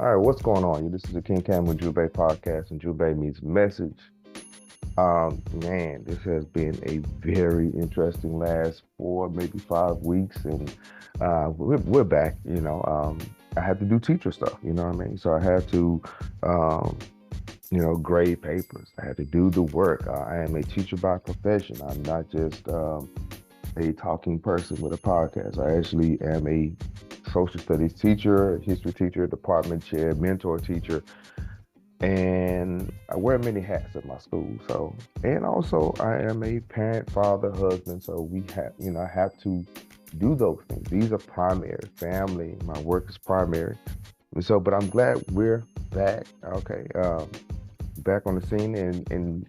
All right, what's going on? This is the King Cam Ujumbe podcast, and Ujumbe means message. Man, this has been a very interesting last 4, maybe 5 weeks, and we're back. I had to do teacher stuff. You know what I mean? So I had to, um, grade papers. I had to do the work. I am a teacher by profession. I'm not just a talking person with a podcast. I actually am a social studies teacher, history teacher, department chair, mentor teacher, and I wear many hats at my school. So, and also I am a parent, father, husband. So I have to do those things. These are primary. Family, my work is primary. And so, but I'm glad we're back. Okay, back on the scene, and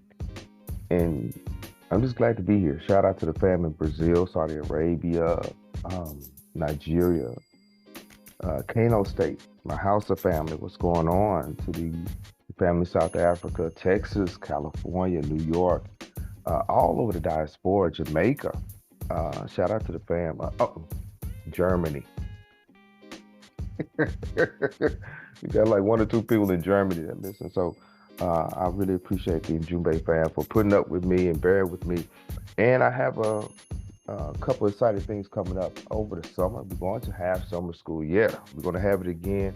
I'm just glad to be here. Shout out to the fam in Brazil, Saudi Arabia, um, Nigeria, Kano State, my house of family. What's going on to the family South Africa, Texas, California, New York, all over the diaspora, Jamaica. Shout out to the fam. Germany. We got like one or two people in Germany that listen. So I really appreciate the Ujumbe fam for putting up with me and bearing with me. And I have a couple of exciting things coming up over the summer. We're going to have summer school. Yeah, we're going to have it again.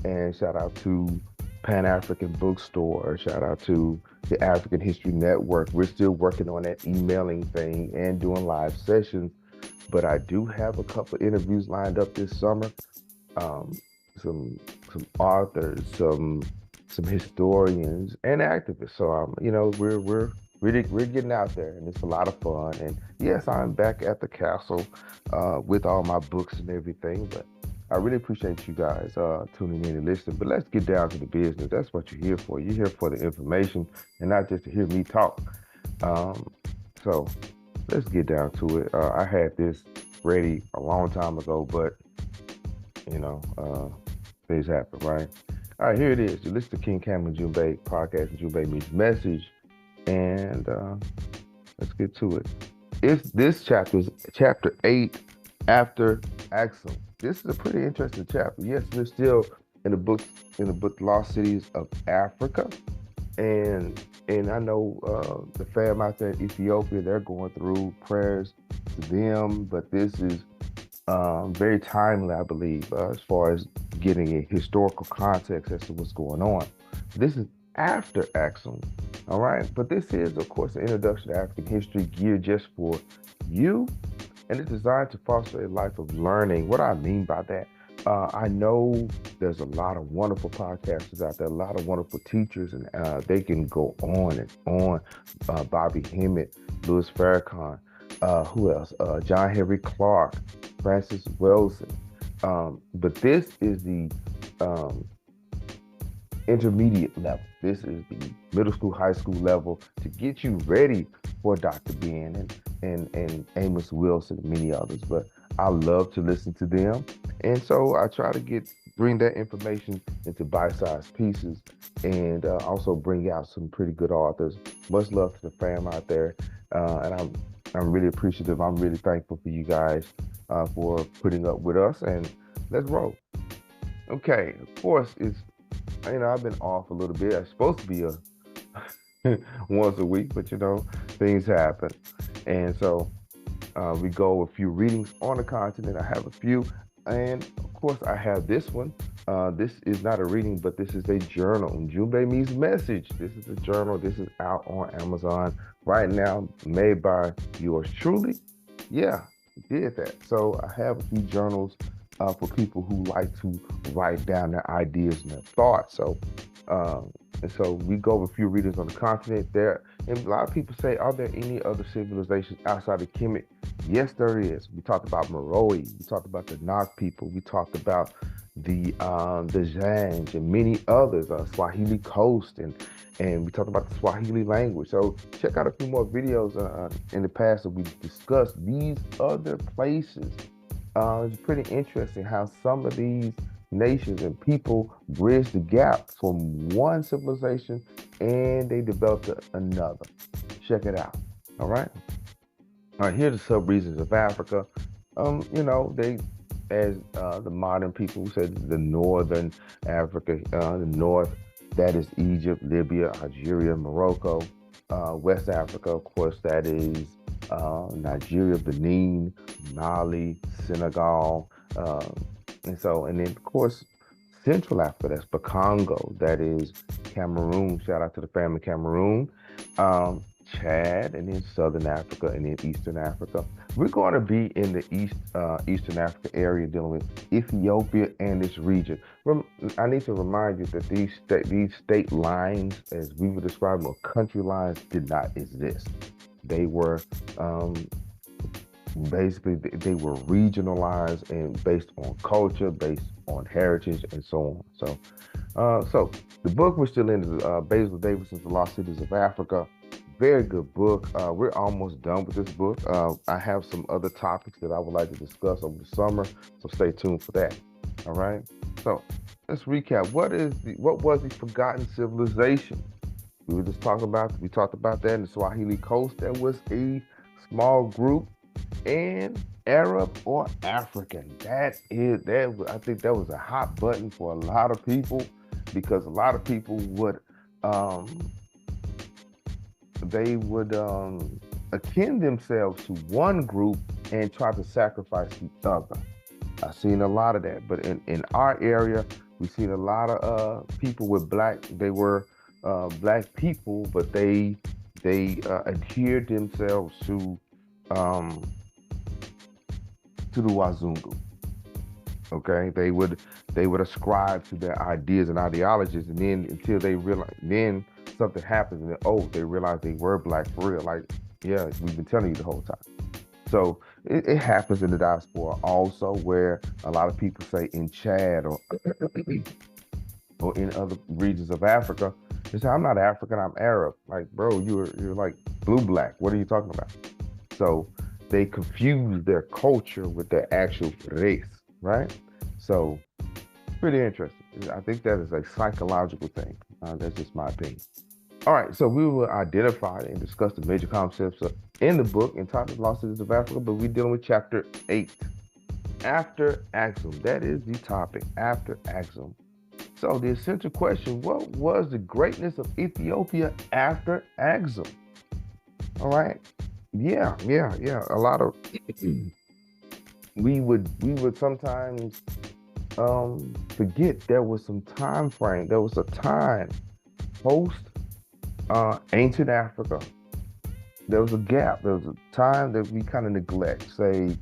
And shout out to Pan African Bookstore. Shout out to the African History Network. We're still working on that emailing thing and doing live sessions. But I do have a couple of interviews lined up this summer. Um, some authors, some historians and activists. So we're getting out there, and it's a lot of fun. And yes, I'm back at the castle with all my books and everything. But I really appreciate you guys tuning in and listening. But let's get down to the business. That's what you're here for. You're here for the information and not just to hear me talk. Um, so let's get down to it. I had this ready a long time ago, but you know, things happen, right? All right, here it is. You listen to King Cameron Ujumbe podcast, Ujumbe means message, and let's get to it. This chapter is chapter 8 after Axum. This is a pretty interesting chapter. Yes, we're still in the book Lost Cities of Africa, and I know the fam out there in Ethiopia, they're going through prayers to them, but this is very timely, I believe, as far as getting a historical context as to what's going on. This is after Axum, all right? But this is, of course, an introduction to African history geared just for you, and it's designed to foster a life of learning. What do I mean by that? I know there's a lot of wonderful podcasters out there, a lot of wonderful teachers, and they can go on and on. Bobby Hemmett, Louis Farrakhan, who else? John Henry Clark, Francis Wilson. But this is the um, intermediate level. This is the middle school, high school level to get you ready for Dr. Ben and Amos Wilson and many others. But I love to listen to them. And so I try to bring that information into bite-sized pieces and also bring out some pretty good authors. Much love to the fam out there. And I'm really appreciative. I'm really thankful for you guys for putting up with us, and let's roll. Okay, of course, I've been off a little bit. I'm supposed to be once a week, but things happen. And so we go a few readings on the continent. I have a few. And of course, I have this one. This is not a reading, but this is a journal. Ujumbe means message. This is a journal. This is out on Amazon right now, made by yours truly. Yeah, did that. So I have a few journals for people who like to write down their ideas and their thoughts. And so we go over a few readings on the continent there. And a lot of people say, are there any other civilizations outside of Kemet? Yes, there is. We talked about Meroe. We talked about the Nok people. We talked about the Zhang and many others, Swahili Coast, and we talked about the Swahili language. So check out a few more videos in the past that we discussed these other places. It's pretty interesting how some of these nations and people bridge the gap from one civilization and they developed another. Check it out. All right. All right. Here are the sub regions of Africa. They as the modern people who said the northern Africa, the north, that is Egypt, Libya, Algeria, Morocco. West Africa, of course, that is Nigeria, Benin, Mali, Senegal, and then of course Central Africa, that's Bakongo, that is Cameroon. Shout out to the family Cameroon, Chad, and then Southern Africa, and then Eastern Africa. We're going to be in the Eastern Africa area dealing with Ethiopia and this region. I need to remind you that these state lines, as we would describe them, or country lines, did not exist. They were basically they were regionalized and based on culture, based on heritage, and so on. So the book we're still in is Basil Davidson's The Lost Cities of Africa. Very good book. We're almost done with this book. I have some other topics that I would like to discuss over the summer, so stay tuned for that. All right. So let's recap. What was the forgotten civilization? We talked about that in the Swahili coast. There was a small group in Arab or African. I think that was a hot button for a lot of people because a lot of people would akin themselves to one group and try to sacrifice the other. I've seen a lot of that, but in our area, we've seen a lot of people with they were black people, but they adhered themselves to the Wazungu. Okay, they would ascribe to their ideas and ideologies, and then until they realize, then something happens, and then they realize they were black for real. Like, yeah, we've been telling you the whole time. So it happens in the diaspora also, where a lot of people say in Chad or or in other regions of Africa, they say, I'm not African, I'm Arab. Like, bro, you're like blue black. What are you talking about? So they confuse their culture with their actual race, right? So pretty interesting. I think that is a psychological thing. That's just my opinion. All right, so we will identify and discuss the major concepts in the book entitled Lost Cities of Africa, but we're dealing with chapter 8, After Axum. That is the topic, After Axum. So the essential question, what was the greatness of Ethiopia after Axum? All right. Yeah. A lot of we would sometimes forget there was some time frame. There was a time post ancient Africa. There was a gap. There was a time that we kind of neglect, say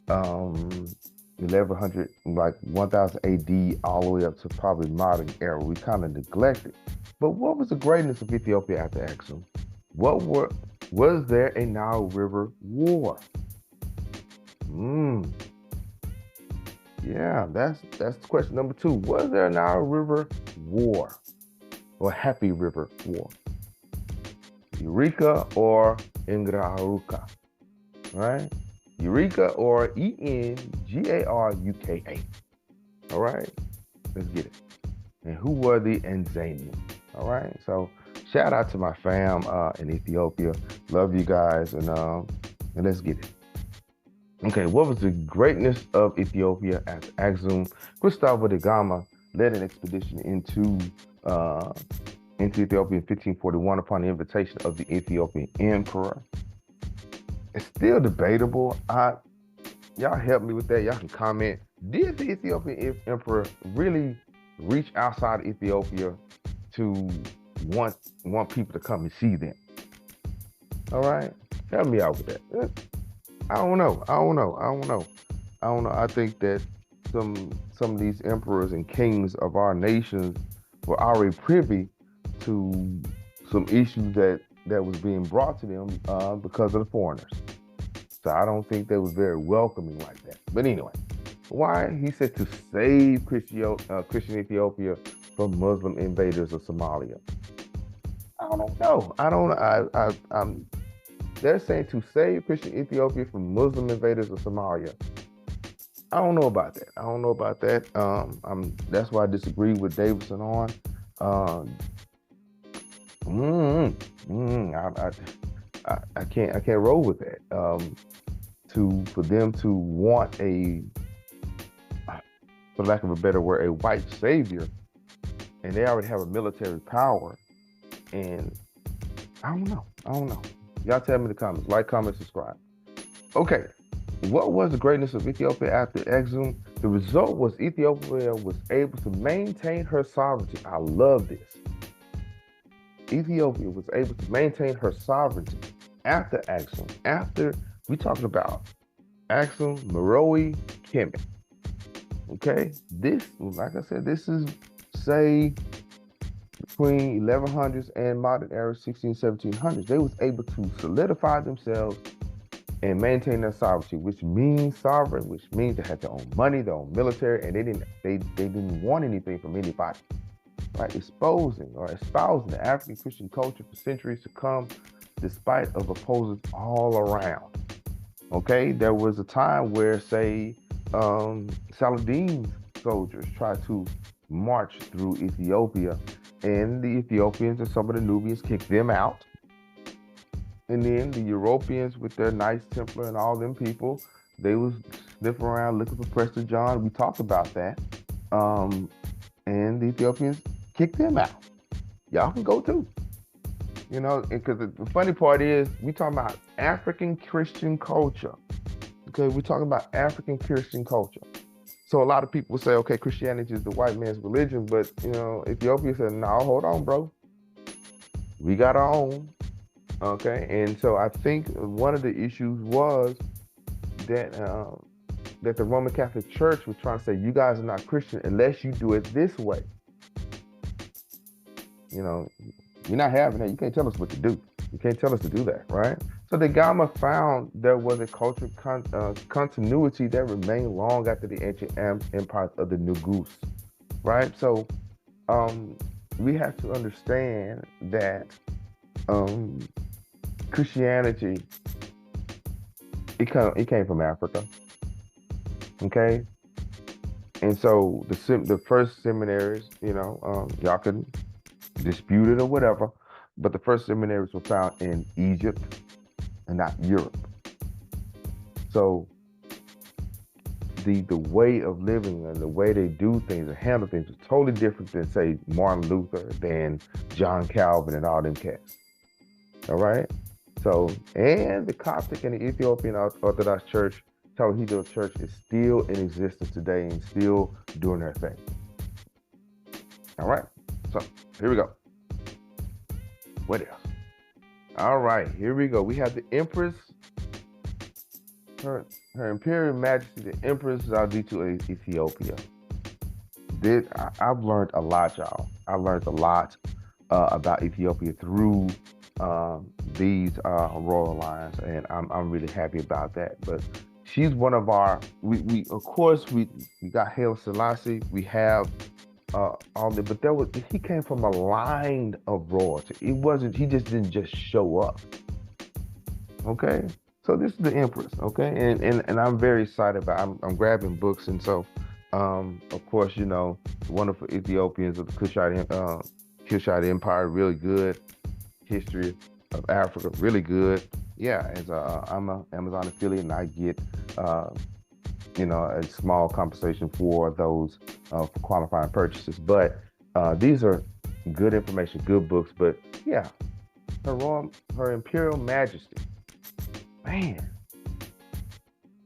1100, like 1000 AD, all the way up to probably modern era. We kind of neglected. But what was the greatness of Ethiopia after Axum? Was there a Nile River war? Yeah, that's question number 2. Was there a Nile River war or Happy River war? Eureka or Ingraruka, right? Eureka or Engaruka. All right, let's get it. And who were the Tanzanians? All right, so shout out to my fam in Ethiopia. Love you guys, and let's get it. Okay, what was the greatness of Ethiopia after Axum? Gustavo da Gama led an expedition into Ethiopia in 1541 upon the invitation of the Ethiopian emperor. It's still debatable. Y'all help me with that. Y'all can comment. Did the Ethiopian emperor really reach outside Ethiopia to want people to come and see them? All right, help me out with that. I don't know. I think that some of these emperors and kings of our nations were already privy to some issues that was being brought to them because of the foreigners. So I don't think they was very welcoming like that. But anyway, why? He said to save Christian Ethiopia from Muslim invaders of Somalia. I don't know. They're saying to save Christian Ethiopia from Muslim invaders of Somalia. I don't know about that. That's why I disagree with Davidson on. I can't roll with that. For them to want a for lack of a better word, a white savior, and they already have a military power. And I don't know. I don't know. Y'all tell me in the comments. Like, comment, subscribe. Okay. What was the greatness of Ethiopia after Axum? The result was Ethiopia was able to maintain her sovereignty. I love this. Ethiopia was able to maintain her sovereignty after Axum. After we talking about Axum, Meroe, Kemet. Okay, this, like I said, this is say between 1100s and modern era 1700s. They was able to solidify themselves and maintain their sovereignty, which means sovereign, which means they had their own money, their own military, and they didn't want anything from anybody. Right, exposing or espousing the African Christian culture for centuries to come, despite of opposers all around. Okay, there was a time where, say, Saladin's soldiers tried to march through Ethiopia, and the Ethiopians and some of the Nubians kicked them out. And then the Europeans with their Knights Templar and all them people, they was sniffing around looking for Prester John. We talked about that. And the Ethiopians kicked them out. Y'all can go too. You know, because the funny part is we talking about African Christian culture. Okay, we're talking about African Christian culture. So a lot of people say, okay, Christianity is the white man's religion, but you know, Ethiopia said, no, hold on, bro. We got our own. Okay, and so I think one of the issues was that that the Roman Catholic Church was trying to say, you guys are not Christian unless you do it this way. You know, you're not having that. You can't tell us what to do. You can't tell us to do that, right? So the Gamma found there was a cultural continuity that remained long after the ancient empires of the Nugus, right? So we have to understand that Christianity, it came from Africa, okay? And so the first seminaries, you know, y'all can dispute it or whatever, but the first seminaries were found in Egypt and not Europe. So the way of living and the way they do things and handle things is totally different than, say, Martin Luther, than John Calvin and all them cats. All right? So, and the Coptic and the Ethiopian Orthodox Church, Tawhid Church, is still in existence today and still doing their thing. All right? So, here we go. What else? All right, here we go. We have the Empress, her Imperial Majesty, the Empress Zalditu of Ethiopia. I've learned a lot, y'all. I learned a lot about Ethiopia through these royal lines, and I'm really happy about that. But she's one of our. We of course we got Haile Selassie. We have all the, but he came from a line of royalty. It wasn't. He just didn't just show up. Okay. So this is the Empress, okay, and I'm very excited about. I'm grabbing books, and so, of course, you know, the wonderful Ethiopians of the Kushite Empire, really good. History of Africa, really good. Yeah, as I'm an Amazon affiliate, and I get, you know, a small compensation for those for qualifying purchases. But these are good information, good books. But yeah, Her Imperial Majesty. Man,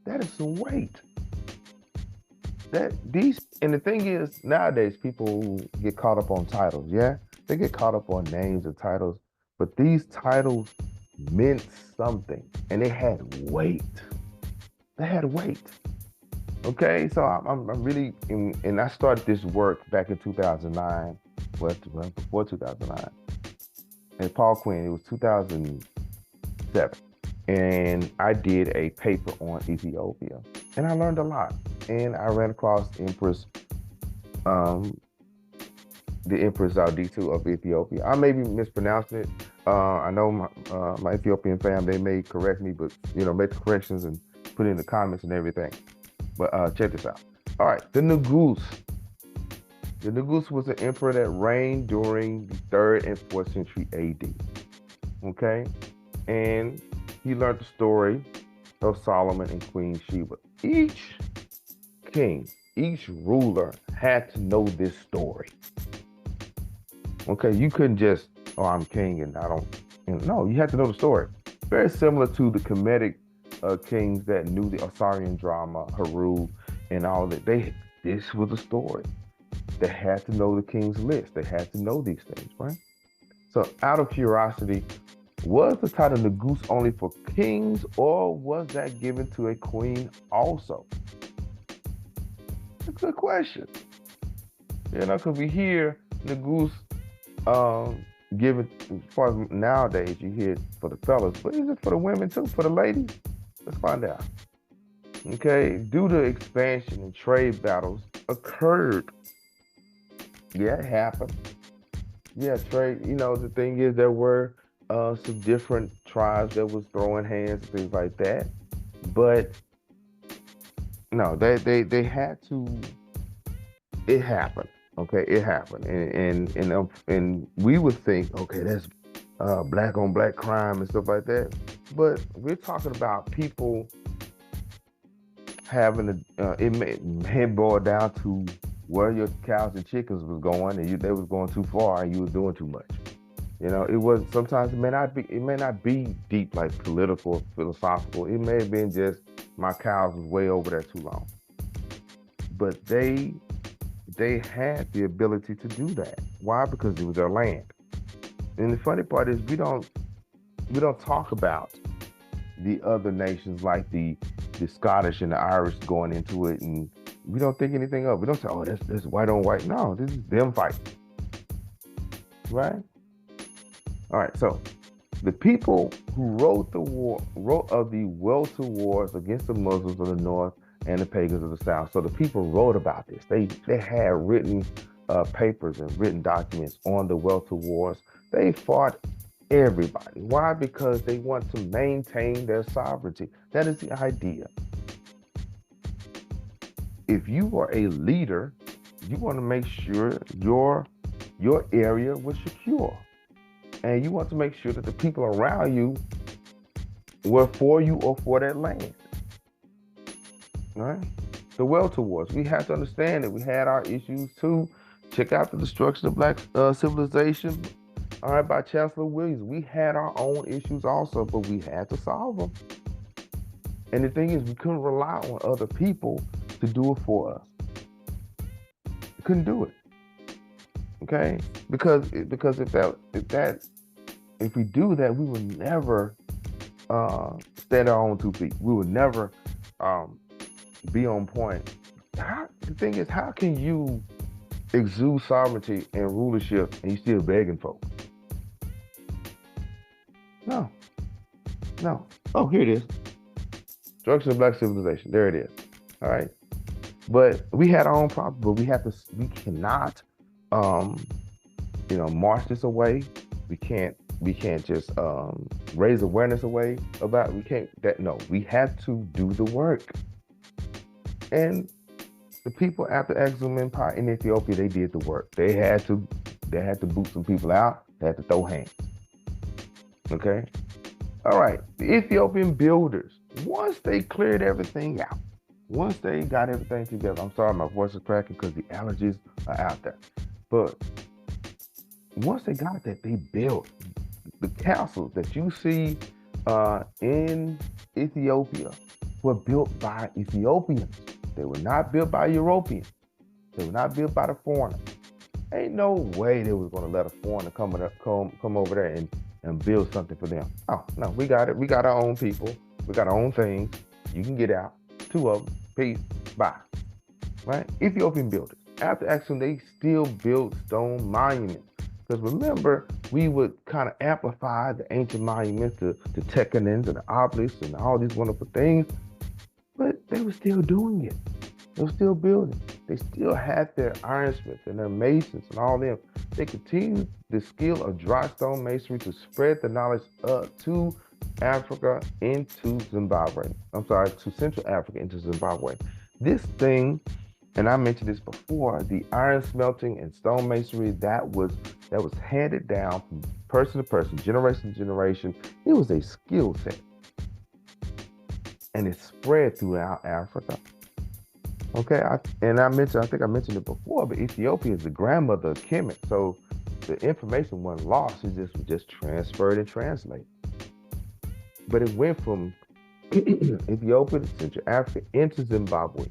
that is some weight. And the thing is, nowadays people get caught up on titles. Yeah, they get caught up on names and titles, but these titles meant something, and they had weight. They had weight. Okay, so I'm really, and I started this work back in 2009. Well, before 2009. And Paul Quinn, it was 2007. And I did a paper on Ethiopia, and I learned a lot. And I ran across Empress, the Empress Zalditu of Ethiopia. I may be mispronouncing it. I know my Ethiopian fam, they may correct me, but you know, make the corrections and put it in the comments and everything. But check this out. All right, the Nugus. The Nugus was an emperor that reigned during the 3rd and 4th century AD. Okay, and he learned the story of Solomon and Queen Sheba. Each king, each ruler had to know this story. Okay, you couldn't just, oh, I'm king and I don't, no, you had to know the story. Very similar to the Kemetic kings that knew the Assyrian drama, Haru, and all that. This was a story. They had to know the king's list. They had to know these things, right? So, out of curiosity, was the title Negus only for kings, or was that given to a queen also? It's a good question. Because we hear Negus given, as far as nowadays, you hear it for the fellas, but is it for the women too, for the ladies? Let's find out. Okay, due to expansion and trade battles occurred. Yeah, it happened. Yeah, trade. The thing is, there were some different tribes that was throwing hands and things like that, but no, they had to. It happened. Okay, it happened, and we would think, okay, that's black on black crime and stuff like that, but we're talking about people having it may boil down to where your cows and chickens was going, and they was going too far, and you was doing too much. It was sometimes it may not be deep like political, philosophical. It may have been just my cows was way over there too long, but they had the ability to do that. Why? Because it was their land. And the funny part is we don't talk about the other nations like the Scottish and the Irish going into it, and we don't think anything of it. We don't say, oh, that's white on white. No, this is them fighting. Right? All right, so the people who wrote of the Welter wars against the Muslims of the north and the pagans of the south. So the people wrote about this. They had written papers and written documents on the Welter wars. They fought everybody. Why? Because they want to maintain their sovereignty. That is the idea. If you are a leader, you want to make sure your area was secure. And you want to make sure that the people around you were for you or for that land. Right? The Welter Wars. We have to understand that we had our issues too. Check out the destruction of black civilization. All right, by Chancellor Williams. We had our own issues also, but we had to solve them. And the thing is, we couldn't rely on other people to do it for us. We couldn't do it. Okay? Because if we do that, we would never stand our own 2 feet. We would never be on point. The thing is, how can you exude sovereignty and rulership and you still begging folks? No. Oh, here it is. Destruction of black civilization. There it is. All right. But we had our own problems, but we cannot march this away. We can't just raise awareness away about we have to do the work. And the people after Axum Empire in Ethiopia, they did the work. They had to boot some people out. They had to throw hands. Okay? All right. The Ethiopian builders, once they cleared everything out, once they got everything together, I'm sorry, my voice is cracking because the allergies are out there. But once they got that, they built the castles that you see in Ethiopia were built by Ethiopians. They were not built by Europeans. They were not built by the foreigners. Ain't no way they was going to let a foreigner come over there and build something for them. Oh, no, we got it. We got our own people. We got our own things. You can get out. 2 of them. Peace. Bye. Right? Ethiopian builders. After Axum, they still built stone monuments. Because remember, we would kind of amplify the ancient monuments, the Tekanins and the obelisks and all these wonderful things. But they were still doing it. They were still building. They still had their ironsmiths and their masons and all them. They continued the skill of dry stone masonry to spread the knowledge to Africa into Zimbabwe. To Central Africa into Zimbabwe. This thing, and I mentioned this before, the iron smelting and stone masonry that was handed down from person to person, generation to generation. It was a skill set. And it spread throughout Africa. Okay, I think I mentioned it before, but Ethiopia is the grandmother of Kemet. So the information wasn't lost, it just was just transferred and translated. But it went from Ethiopia to Central Africa into Zimbabwe.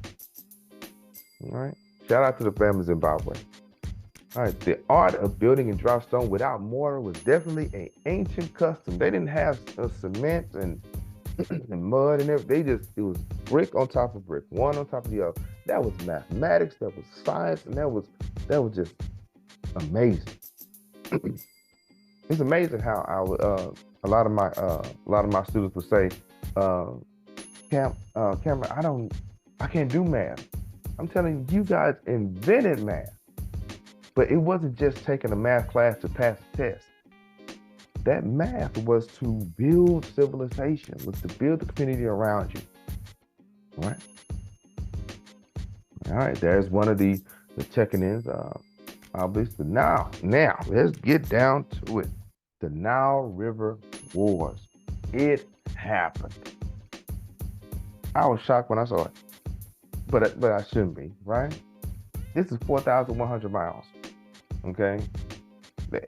All right. Shout out to the family of Zimbabwe. All right. The art of building in dry stone without mortar was definitely an ancient custom. They didn't have cement and mud and everything. It was brick on top of brick, one on top of the other. That was mathematics, that was science, and that was just amazing. It's amazing how a lot of my students would say, uh, Cameron, I can't do math. I'm telling you, you guys invented math, but it wasn't just taking a math class to pass a test. That math was to build civilization, was to build the community around you. All right. All right. There's one of the check-ins. Obviously, now let's get down to it. The Nile River Wars. It happened. I was shocked when I saw it, but I shouldn't be, right? This is 4,100 miles. Okay,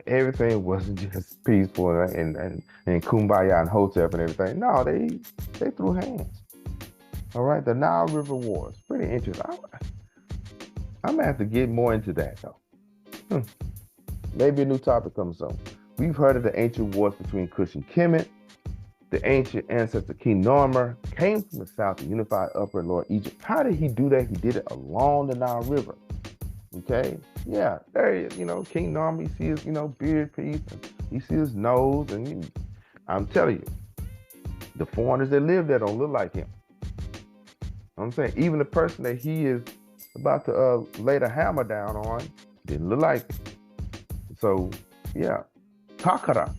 everything wasn't just peaceful and kumbaya and hotep and everything. No, they threw hands. All right, the Nile River Wars. Pretty interesting. I'm gonna have to get more into that though. Hmm. Maybe a new topic comes soon. We've heard of the ancient wars between Cush and Kemet. The ancient ancestor King Narmer came from the south to unify Upper and Lower Egypt. How did he do that? He did it along the Nile River. Okay, yeah, there he is. King Narmer. You see his, beard piece, and you see his nose, and I'm telling you, the foreigners that live there don't look like him. I'm saying even the person that he is about to lay the hammer down on didn't look like him. So, yeah, Takara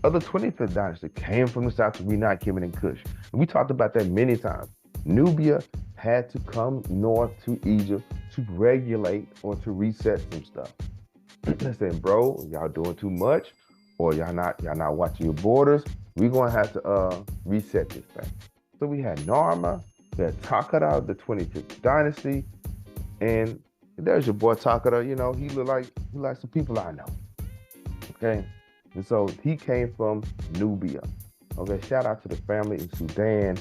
of the 25th dynasty came from the south to reunite Kemet and Kush. And we talked about that many times. Nubia had to come north to Egypt to regulate or to reset some stuff. They said, bro, y'all doing too much, or y'all not watching your borders. We're gonna have to reset this thing. So we had Narma, we had Takara of the 25th dynasty, and there's your boy Takara. He like some people I know. Okay. And so he came from Nubia. Okay, shout out to the family in Sudan,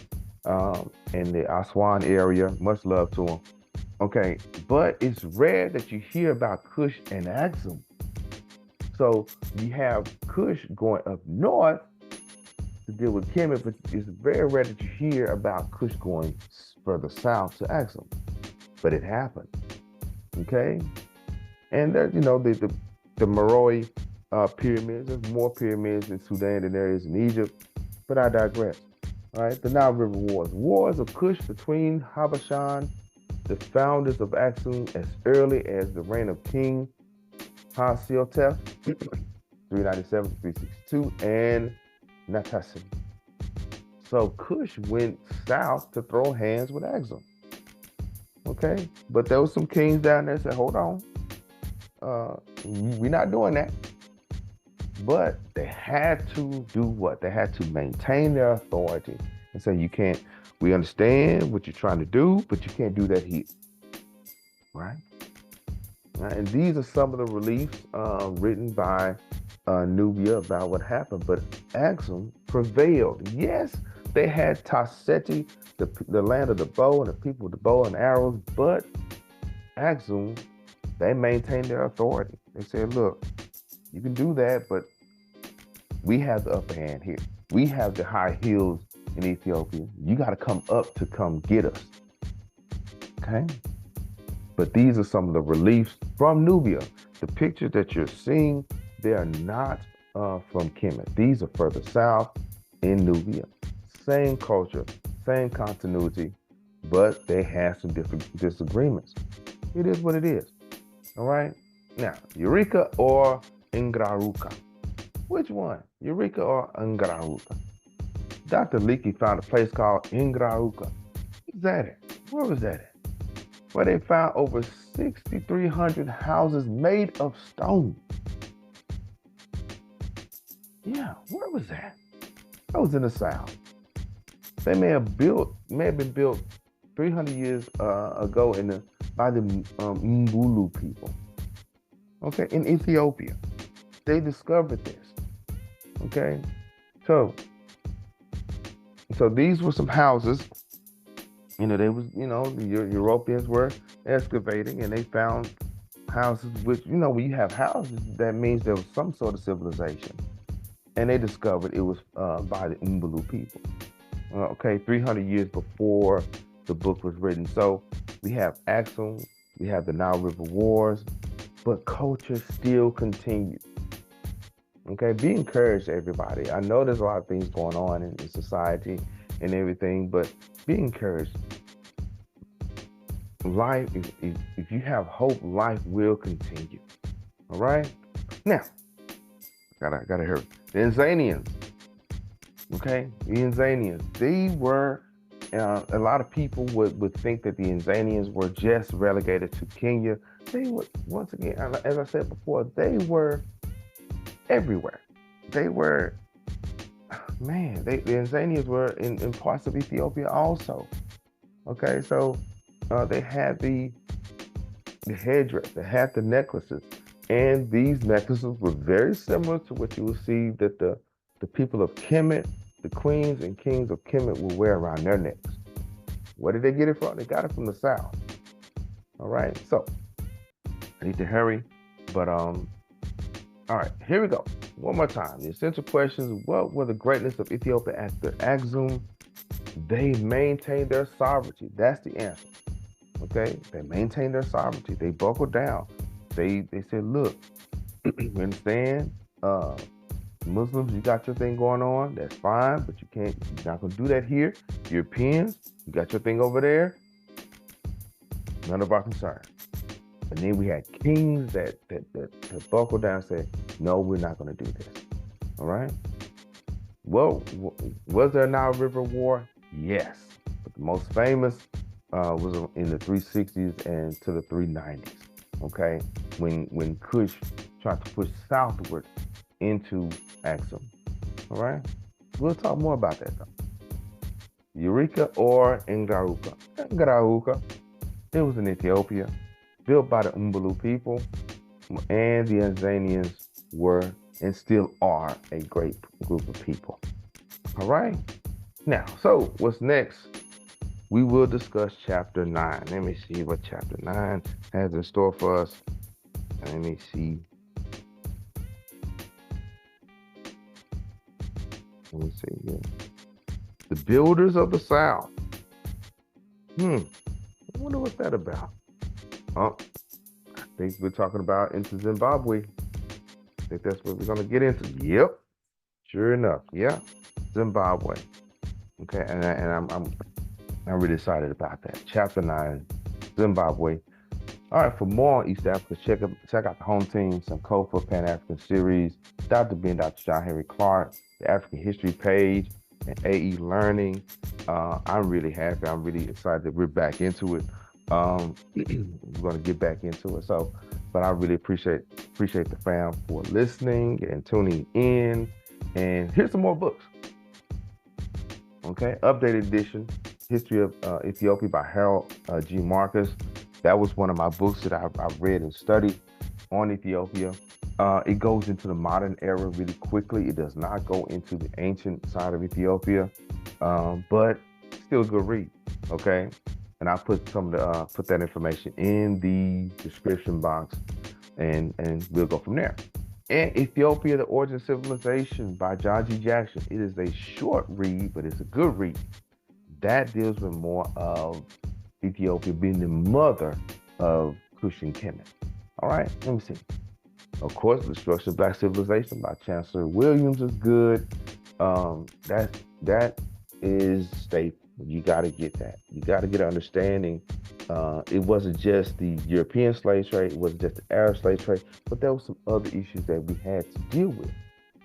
in the Aswan area. Much love to them. Okay, but it's rare that you hear about Kush and Axum. So you have Kush going up north to deal with Kemet, but it's very rare that you hear about Kush going further south to Axum. But it happened. Okay, and there, the Meroe pyramids. There's more pyramids in Sudan than there is in Egypt, but I digress. All right, the Nile River Wars. Wars of Kush between Habashan, the founders of Axum, as early as the reign of King Hasseltef, 397 to 362, and Natassim. So Kush went south to throw hands with Axum. Okay, but there was some kings down there that said, hold on, we're not doing that. But they had to do what? They had to maintain their authority and say, we understand what you're trying to do, but you can't do that here. Right? And these are some of the reliefs written by Nubia about what happened. But Axum prevailed. Yes, they had Tasseti, the land of the bow and the people with the bow and arrows, but Axum, they maintained their authority. They said, look, you can do that, but we have the upper hand here. We have the high hills in Ethiopia. You got to come up to come get us. Okay? But these are some of the reliefs from Nubia. The pictures that you're seeing, they are not from Kemet. These are further south in Nubia. Same culture, same continuity, but they have some different disagreements. It is what it is. All right? Now, Eureka or Ingraruka? Which one? Eureka or Ingraruka? Dr. Leakey found a place called Ingraruka. Where's that at? Where was that at? Where they found over 6,300 houses made of stone. Yeah, where was that? That was in the South. They may have been built 300 years ago by the Mbulu people, okay, in Ethiopia. They discovered this, okay? So, so these were some houses, they was, the Europeans were excavating and they found houses which, when you have houses, that means there was some sort of civilization. And they discovered it was by the Mbulu people. Okay, 300 years before the book was written. So we have Axum, we have the Nile River Wars, but culture still continues. Okay, be encouraged, everybody. I know there's a lot of things going on in society and everything, but be encouraged. Life, if you have hope, life will continue. All right. Now, gotta hear it. The Tanzanians. Okay, the Tanzanians. They were. A lot of people would think that the Tanzanians were just relegated to Kenya. They were, once again, as I said before, they were everywhere. They were, man. The Tanzanians were in parts of Ethiopia also. Okay, so they had the headdress, they had the necklaces, and these necklaces were very similar to what you will see that the people of Kemet, the queens and kings of Kemet, will wear around their necks. Where did they get it from? They got it from the south. All right, so I need to hurry, but all right, here we go. One more time. The essential questions: what were the greatness of Ethiopia after Axum? They maintained their sovereignty. That's the answer. Okay, they maintained their sovereignty. They buckled down. They said, look, you understand? Muslims, you got your thing going on. That's fine, but you're not gonna do that here. Europeans, you got your thing over there. None of our concern. And then we had kings that buckled down and said, no, we're not gonna do this. All right. Well, was there a Nile River War? Yes, but the most famous was in the 360s and to the 390s. Okay, when Kush tried to push southward into Axum. All right, we'll talk more about that though. Eureka or Ngaruka? Ngaruka. It was in Ethiopia, built by the Mbulu people, and the Tanzanians were and still are a great group of people. All right. Now, so what's next? We will discuss chapter 9. Let me see what chapter 9 has in store for us. Let me see. Here. The Builders of the South. I wonder what's that about. Oh, I think we're talking about into Zimbabwe. I think that's what we're going to get into. Yep. Sure enough. Yeah. Zimbabwe. Okay. And I'm really excited about that. Chapter 9, Zimbabwe. All right, for more on East Africa, check out the Home Team, some Kofa Pan-African series, Dr. Ben, Dr. John Henry Clark, the African History page, and AE Learning. I'm really happy. I'm really excited that we're back into it. We're going to get back into it. So, but I really appreciate the fam for listening and tuning in. And here's some more books. Okay, updated edition, History of Ethiopia by Harold G. Marcus. That was one of my books that I've read and studied on Ethiopia. It goes into the modern era really quickly. It does not go into the ancient side of Ethiopia, but still a good read. Okay, and I put put that information in the description box, and we'll go from there. And Ethiopia: The Origin of Civilization by John G. Jackson. It is a short read, but it's a good read. That deals with more of Ethiopia being the mother of Kush and Kemet. All right, let me see. Of course, The Destruction of Black Civilization by Chancellor Williams is good. That is staple. You got to get that. You got to get an understanding. It wasn't just the European slave trade. It wasn't just the Arab slave trade, but there were some other issues that we had to deal with.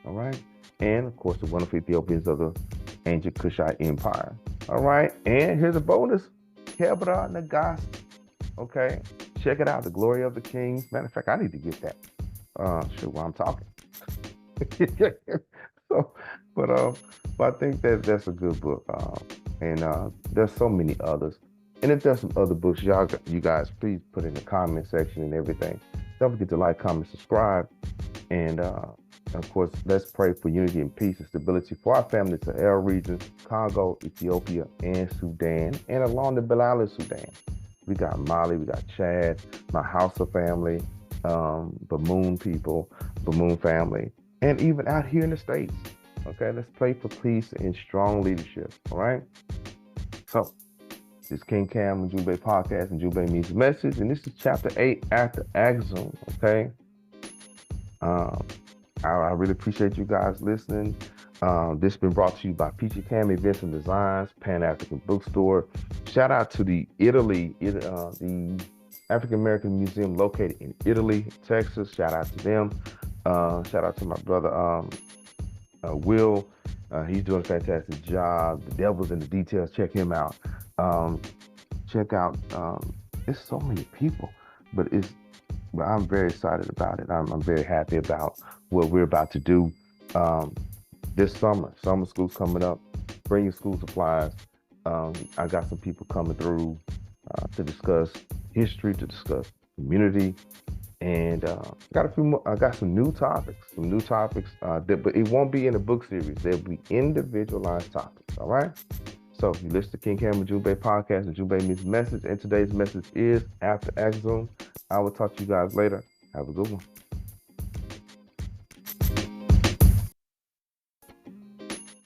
All right, and of course, the wonderful Ethiopians of the ancient Kushite Empire. All right, and here's a bonus. Kebra Nagas. Okay, check it out. The Glory of the Kings. Matter of fact, I need to get that. Sure, while I'm talking. But I think that's a good book. And there's so many others. And if there's some other books, you guys, please put in the comment section and everything. Don't forget to like, comment, subscribe. And of course, let's pray for unity and peace and stability for our family, Sahel region, Congo, Ethiopia, and Sudan, and along the Bilal Sudan. We got Mali, we got Chad, my Hausa family, Bamoon people, Bamoon family, and even out here in the States. Okay, let's pray for peace and strong leadership. All right. So this is King Cam and Ujumbe podcast and Ujumbe means message, and this is chapter 8 after Axum. Okay. Um, I really appreciate you guys listening. This has been brought to you by Peachy Cam Events and Designs, Pan African Bookstore. Shout out to the African American Museum located in Italy, Texas. Shout out to them. Shout out to my brother Will. He's doing a fantastic job. The devil's in the details. Check him out. Check out. It's so many people, but I'm very excited about it. I'm very happy about what we're about to do this summer. Summer school's coming up. Bring your school supplies. I got some people coming through to discuss history, to discuss community, and got a few more. I got some new topics. But it won't be in a book series. They'll be individualized topics. All right. So you listen to King Cam and Ujumbe podcast, and Ujumbe means message. And today's message is after Axum. I will talk to you guys later. Have a good one.